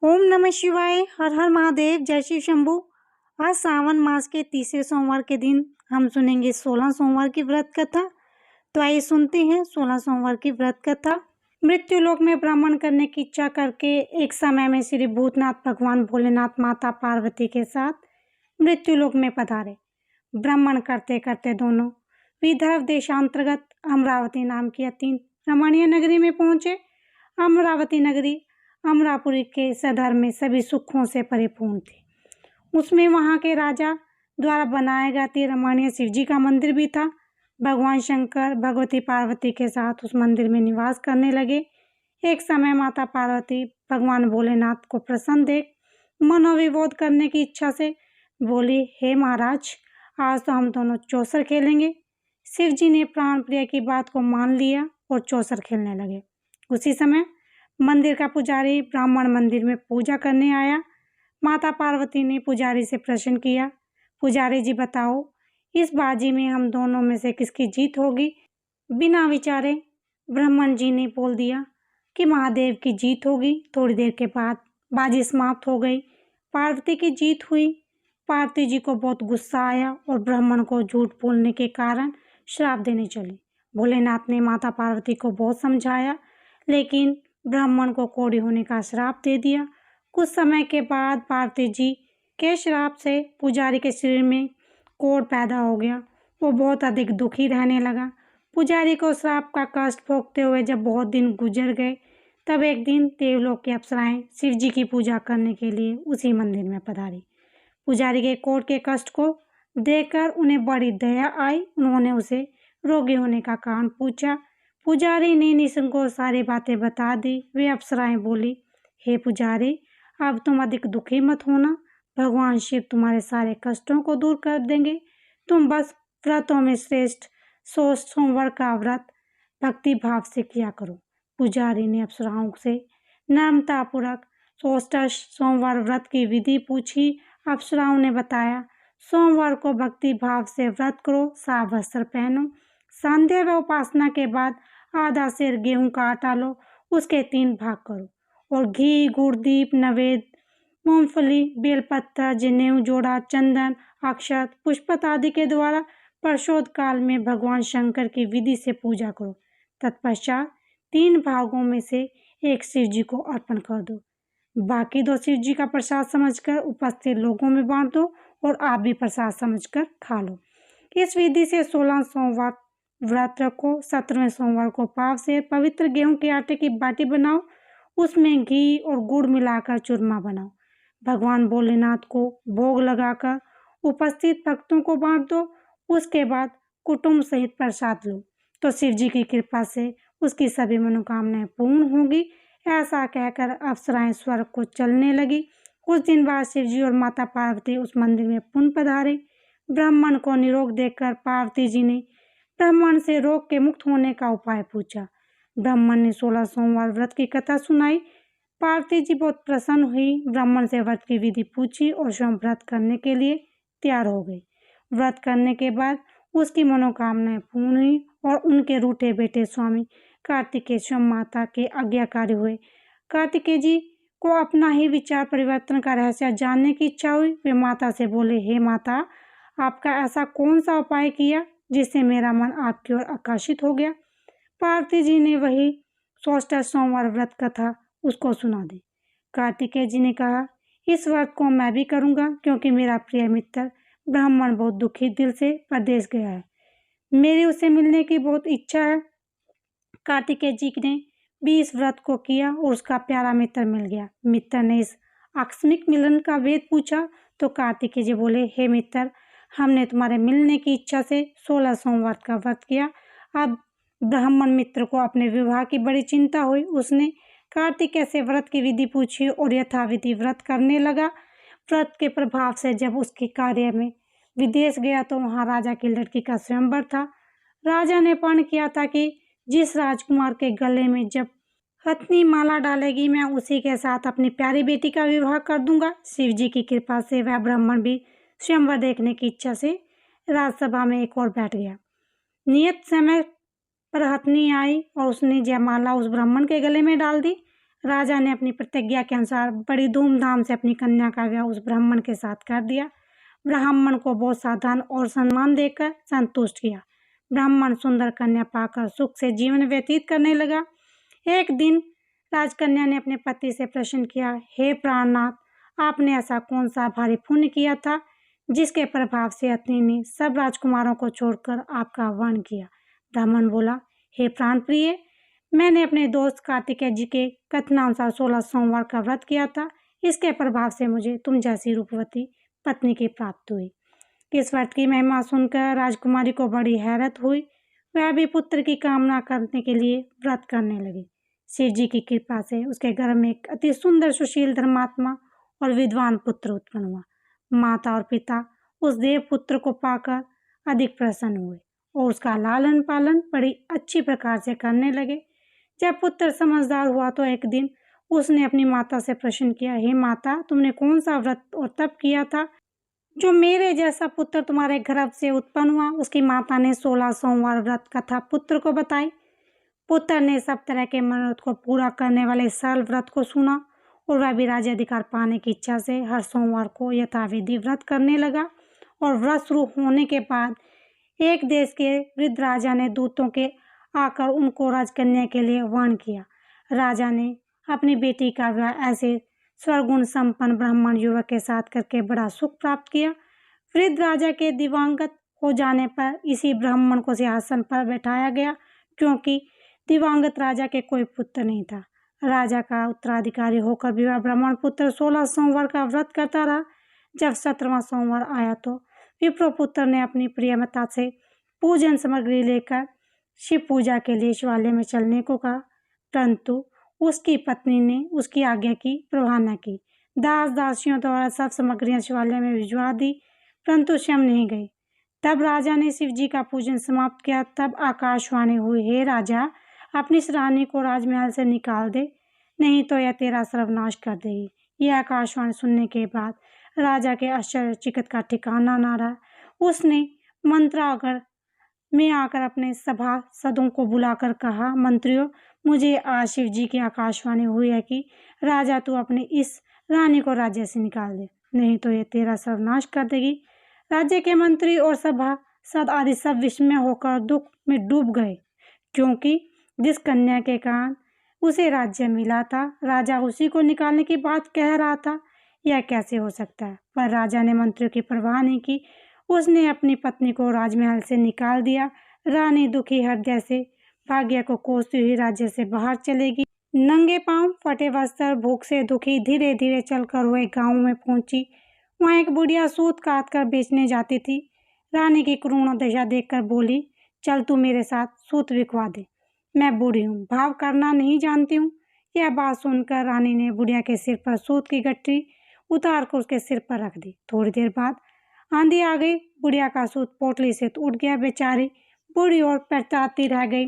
ओम नमः शिवाय, हर हर महादेव, जय शिव शंभू। आज सावन मास के तीसरे सोमवार के दिन हम सुनेंगे 16 सोमवार की व्रत कथा। तो आइए सुनते हैं 16 सोमवार की व्रत कथा। मृत्यु लोक में भ्रमण करने की इच्छा करके एक समय में श्री भूतनाथ भगवान भोलेनाथ माता पार्वती के साथ मृत्यु लोक में पधारे। भ्रमण करते करते दोनों विदर्भ देशांतर्गत अमरावती नाम की अति रमणीय नगरी में पहुंचे। अमरावती नगरी अमरापुरी के सदर में सभी सुखों से परिपूर्ण थी। उसमें वहां के राजा द्वारा बनाया गया अति रमणीय शिव जी का मंदिर भी था। भगवान शंकर भगवती पार्वती के साथ उस मंदिर में निवास करने लगे। एक समय माता पार्वती भगवान भोलेनाथ को प्रसन्न देख मनोविभोध करने की इच्छा से बोली, हे महाराज, आज तो हम दोनों चौसर खेलेंगे। शिव जी ने प्राण प्रिय की बात को मान लिया और चौसर खेलने लगे। उसी समय मंदिर का पुजारी ब्राह्मण मंदिर में पूजा करने आया। माता पार्वती ने पुजारी से प्रश्न किया, पुजारी जी बताओ, इस बाजी में हम दोनों में से किसकी जीत होगी? बिना विचारे ब्राह्मण जी ने बोल दिया कि महादेव की जीत होगी। थोड़ी देर के बाद बाजी समाप्त हो गई। पार्वती की जीत हुई। पार्वती जी को बहुत गुस्सा आया और ब्राह्मण को झूठ बोलने के कारण श्राप देने चले। भोलेनाथ ने माता पार्वती को बहुत समझाया, लेकिन ब्राह्मण को कोढ़ी होने का श्राप दे दिया। कुछ समय के बाद पार्वती जी के श्राप से पुजारी के शरीर में कोढ़ पैदा हो गया। वो बहुत अधिक दुखी रहने लगा। पुजारी को श्राप का कष्ट भोगते हुए जब बहुत दिन गुजर गए, तब एक दिन देवलोक की अप्सराएं शिव जी की पूजा करने के लिए उसी मंदिर में पधारी। पुजारी के कोढ़ के कष्ट को देखकर उन्हें बड़ी दया आई। उन्होंने उसे रोगी होने का कारण पूछा। पुजारी ने निसंकोच सारी बातें बता दी। वे अप्सराएं बोली, हे पुजारी, अब तुम अधिक दुखी मत होना। भगवान शिव तुम्हारे सारे कष्टों को दूर कर देंगे। तुम बस व्रतों में श्रेष्ठ सोमवार का व्रत भक्ति भाव से किया करो। पुजारी ने अप्सराओं से नम्रतापूर्वक सोष्टश सोमवार व्रत की विधि पूछी। अप्सराओं ने बताया, सोमवार को भक्ति भाव से व्रत करो, साफ वस्त्र पहनो, संध्या व उपासना के बाद आधा सेर गेहूं का आटा लो, उसके 3 भाग करो और घी, गुड़, दीप, नवेद, मूंगफली, बेलपत्र, जनेऊ, जोड़ा, चंदन, अक्षत, पुष्पत आदि के द्वारा प्रशोध काल में भगवान शंकर की विधि से पूजा करो। तत्पश्चात 3 भागों में से एक शिव जी को अर्पण कर दो। बाकी 2 शिव जी का प्रसाद समझकर उपस्थित लोगों में बांट दो और आप भी प्रसाद समझकर खा लो। इस विधि से 16 सोमवार व्रत रखो। 17वें सोमवार को पाव से पवित्र गेहूं के आटे की बाटी बनाओ, उसमें घी और गुड़ मिलाकर चूरमा बनाओ। भगवान भोलेनाथ को भोग लगाकर उपस्थित भक्तों को बांट दो। उसके बाद कुटुंब सहित प्रसाद लो, तो शिव जी की कृपा से उसकी सभी मनोकामनाएं पूर्ण होंगी। ऐसा कहकर अप्सराएं स्वर्ग को चलने लगी। कुछ दिन बाद शिव जी और माता पार्वती उस मंदिर में पुनः पधारे। ब्राह्मण को निरोग देखकर पार्वती जी ने ब्राह्मण से रोग के मुक्त होने का उपाय पूछा। ब्राह्मण ने 16 सोमवार व्रत की कथा सुनाई। पार्वती जी बहुत प्रसन्न हुई। ब्राह्मण से व्रत की विधि पूछी और स्वयं व्रत करने के लिए तैयार हो गई। व्रत करने के बाद उसकी मनोकामनाएं पूर्ण हुई और उनके रूठे बेटे स्वामी कार्तिकेय स्वयं माता के आज्ञाकारी हुए। कार्तिकेय जी को अपना ही विचार परिवर्तन का रहस्य जानने की इच्छा हुई। वे माता से बोले, हे माता, आपका ऐसा कौन सा उपाय किया जिससे मेरा मन आपकी ओर आकर्षित हो गया? पार्वती जी ने वही सोष्टा सोमवार व्रत कथा उसको सुना दी। कार्तिकेय जी ने कहा, इस व्रत को मैं भी करूंगा, क्योंकि मेरा प्रिय मित्र ब्राह्मण बहुत दुखी दिल से परदेश गया है। मेरी उसे मिलने की बहुत इच्छा है। कार्तिकेय जी ने भी इस व्रत को किया और उसका प्यारा मित्र मिल गया। मित्र ने इस आकस्मिक मिलन का वेद पूछा तो कार्तिकेय जी बोले, हे मित्र, हमने तुम्हारे मिलने की इच्छा से 16 सोमवार का व्रत किया। अब ब्राह्मण मित्र को अपने विवाह की बड़ी चिंता हुई। उसने कार्तिकेय से व्रत की विधि पूछी और यथाविधि व्रत करने लगा। व्रत के प्रभाव से जब उसके कार्य में विदेश गया तो वहां राजा की लड़की का स्वयंवर था। राजा ने प्रण किया था कि जिस राजकुमार के गले में जब हथनी माला डालेगी, मैं उसी के साथ अपनी प्यारी बेटी का विवाह कर दूंगा। शिव जी की कृपा से वह ब्राह्मण भी स्वयंवर देखने की इच्छा से राजसभा में एक और बैठ गया। नियत समय पर हथनी आई और उसने जयमाला उस ब्राह्मण के गले में डाल दी। राजा ने अपनी प्रतिज्ञा के अनुसार बड़ी धूमधाम से अपनी कन्या का विवाह उस ब्राह्मण के साथ कर दिया। ब्राह्मण को बहुत सा धन और सम्मान देकर संतुष्ट किया। ब्राह्मण सुंदर कन्या पाकर सुख से जीवन व्यतीत करने लगा। एक दिन राजकन्या ने अपने पति से प्रश्न किया, हे प्राणनाथ, आपने ऐसा कौन सा भारी पुण्य किया था जिसके प्रभाव से अत्रि ने सब राजकुमारों को छोड़कर आपका वर्ण किया? ब्राह्मण बोला, हे प्राण प्रिय, मैंने अपने दोस्त कार्तिकेय जी के कथनानुसार 16 सोमवार का व्रत किया था। इसके प्रभाव से मुझे तुम जैसी रूपवती पत्नी की प्राप्ति हुई। इस व्रत की महिमा सुनकर राजकुमारी को बड़ी हैरत हुई। वह भी पुत्र की कामना करने के लिए व्रत करने लगी। शिव जी की कृपा से उसके घर में एक अति सुंदर, सुशील, धर्मात्मा और विद्वान पुत्र उत्पन्न हुआ। माता और पिता उस देव पुत्र को पाकर अधिक प्रसन्न हुए और उसका लालन पालन बड़ी अच्छी प्रकार से करने लगे। जब पुत्र समझदार हुआ तो एक दिन उसने अपनी माता से प्रश्न किया, हे माता, तुमने कौन सा व्रत और तप किया था जो मेरे जैसा पुत्र तुम्हारे गर्भ से उत्पन्न हुआ? उसकी माता ने 16 सोमवार व्रत कथा पुत्र को बताई। पुत्र ने सब तरह के मनोरथ को पूरा करने वाले सरल व्रत को सुना और वह भी राज्याधिकार पाने की इच्छा से हर सोमवार को यथाविधि व्रत करने लगा। और व्रत शुरू होने के बाद एक देश के वृद्ध राजा ने दूतों के आकर उनको राजकन्या के लिए वर्ण किया। राजा ने अपनी बेटी का विवाह ऐसे स्वरगुण संपन्न ब्राह्मण युवक के साथ करके बड़ा सुख प्राप्त किया। वृद्ध राजा के दिवंगत हो जाने पर इसी ब्राह्मण को सिंहासन पर बैठाया गया, क्योंकि दिवंगत राजा के कोई पुत्र नहीं था। राजा का उत्तराधिकारी होकर भी वह ब्राह्मण पुत्र 16 सोमवार का व्रत करता रहा। जब 17वां सोमवार आया तो विप्र पुत्र ने अपनी प्रियमता से पूजन सामग्री लेकर शिव पूजा के लिए शिवालय में चलने को कहा, परंतु उसकी पत्नी ने उसकी आज्ञा की परवाह न की। दास दासियों द्वारा सब सामग्रियां शिवालय में भिजवा दी, परंतु स्वयं नहीं गई। तब राजा ने शिव जी का पूजन समाप्त किया। तब आकाशवाणी हुई, हे राजा, अपनी इस रानी को राजमहल से निकाल दे, नहीं तो यह तेरा सर्वनाश कर देगी। यह आकाशवाणी सुनने के बाद राजा के आश्चर्यचकित का ठिकाना न रहा। उसने मंत्रागार में आकर अपने सभासदों को बुलाकर कहा, मंत्रियों, मुझे आज शिव जी की आकाशवाणी हुई है कि राजा तू अपनी इस रानी को राज्य से निकाल दे, नहीं तो यह तेरा सर्वनाश कर देगी। राज्य के मंत्री और सभासद आदि सब विस्मय होकर दुख में डूब गए, क्योंकि जिस कन्या के कारण उसे राज्य मिला था, राजा उसी को निकालने की बात कह रहा था। यह कैसे हो सकता है? पर राजा ने मंत्रियों की परवाह नहीं की। उसने अपनी पत्नी को राजमहल से निकाल दिया। रानी दुखी हृदय से भाग्य को कोसती हुई राज्य से बाहर चलेगी। नंगे पांव, फटे वस्त्र, भूख से दुखी धीरे धीरे चलकर वो एक गाँव में पहुंची। वहाँ एक बुढ़िया सूत काट कर बेचने जाती थी। रानी की करुण दशा देखकर बोली, चल तू मेरे साथ सूत बिकवा दे, मैं बूढ़ी हूँ, भाव करना नहीं जानती हूँ। यह बात सुनकर रानी ने बुढ़िया के सिर पर सूत की गठरी उतार कर उसके सिर पर रख दी। थोड़ी देर बाद आंधी आ गई। बुढ़िया का सूत पोटली से तो उठ गया। बेचारी बूढ़ी और पछताती रह गई।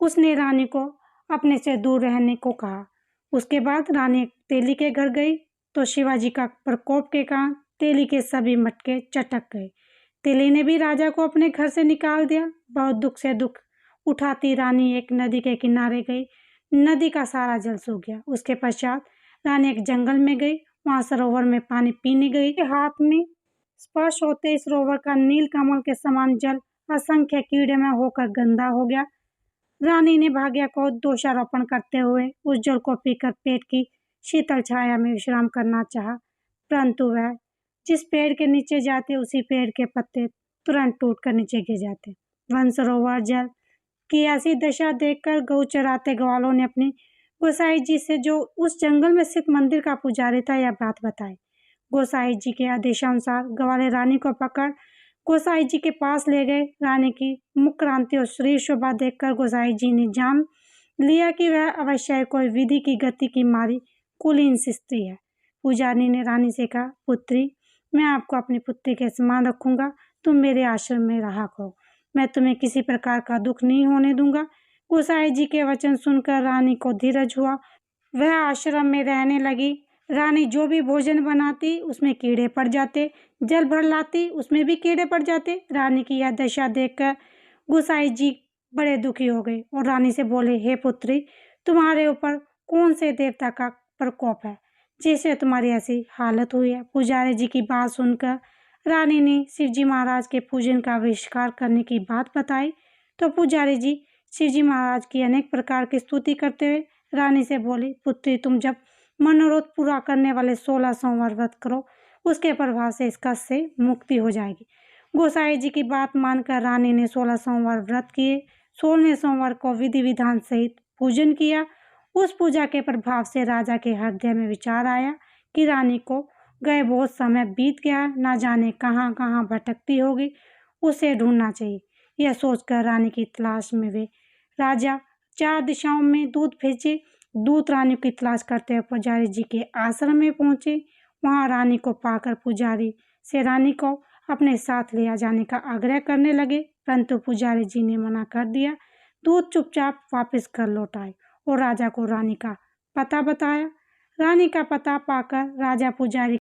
उसने रानी को अपने से दूर रहने को कहा। उसके बाद रानी तेली के घर गई तो शिवाजी का प्रकोप के कारण तेली के सभी मटके चटक गए। तेली ने भी राजा को अपने घर से निकाल दिया। बहुत दुख से दुख उठाती रानी एक नदी के किनारे गई। नदी का सारा जल सूख गया। उसके पश्चात रानी एक जंगल में गई। वहां सरोवर में पानी पीने गई। हाथ में स्पर्श होते इस सरोवर का नील कमल के समान जल असंख्य कीड़े में होकर गंदा हो गया। रानी ने भाग्य को दोषारोपण करते हुए उस जल को पीकर पेट की शीतल छाया में विश्राम करना चाहा, परंतु वह जिस पेड़ के नीचे जाते उसी पेड़ के पत्ते तुरंत टूटकर नीचे गिर जाते। वन सरोवर जल की ऐसी दशा देखकर गौ चराते ग्वालों ने अपनी गोसाई जी से, जो उस जंगल में स्थित मंदिर का पुजारी था, यह बात बताई। गोसाई जी के आदेशानुसार ग्वाले रानी को पकड़ गोसाई जी के पास ले गए। रानी की मुख क्रांति और शरीर शोभा देखकर गोसाई जी ने जान लिया कि वह अवश्य कोई विधि की गति की मारी कुलीन स्त्री है। पुजारी ने रानी से कहा, पुत्री, मैं आपको अपनी पुत्री के समान रखूंगा, तुम मेरे आश्रम में रहा करो, मैं तुम्हें किसी प्रकार का दुख नहीं होने दूंगा। गोसाई जी के वचन सुनकर रानी को धीरज हुआ। वह आश्रम में रहने लगी। रानी जो भी भोजन बनाती उसमें कीड़े पड़ जाते, जल भर लाती उसमें भी कीड़े पड़ जाते। रानी की यह दशा देखकर गोसाई जी बड़े दुखी हो गए और रानी से बोले, हे पुत्री, तुम्हारे ऊपर कौन से देवता का प्रकोप है जिससे तुम्हारी ऐसी हालत हुई है। पुजारी जी की बात सुनकर रानी ने शिवजी महाराज के पूजन का आविष्कार करने की बात बताई तो पुजारी जी शिवजी महाराज की अनेक प्रकार की स्तुति करते हुए रानी से बोली, पुत्री तुम जब मनोरथ पूरा करने वाले 16 सोमवार व्रत करो उसके प्रभाव से इस कष्ट से मुक्ति हो जाएगी। गोसाई जी की बात मानकर रानी ने 16 सोमवार व्रत किए। 16वें सोमवार को विधि विधान सहित पूजन किया। उस पूजा के प्रभाव से राजा के हृदय में विचार आया कि रानी को गए बहुत समय बीत गया, ना जाने कहाँ कहाँ भटकती होगी, उसे ढूंढना चाहिए। यह सोचकर रानी की तलाश में वे राजा 4 दिशाओं में दूत भेजे। दूत रानी की तलाश करते हुए पुजारी जी के आश्रम में पहुंचे। वहां रानी को पाकर पुजारी से रानी को अपने साथ ले जाने का आग्रह करने लगे, परंतु पुजारी जी ने मना कर दिया। दूत चुपचाप वापस घर लौट आए और राजा को रानी का पता बताया। रानी का पता पाकर राजा पुजारी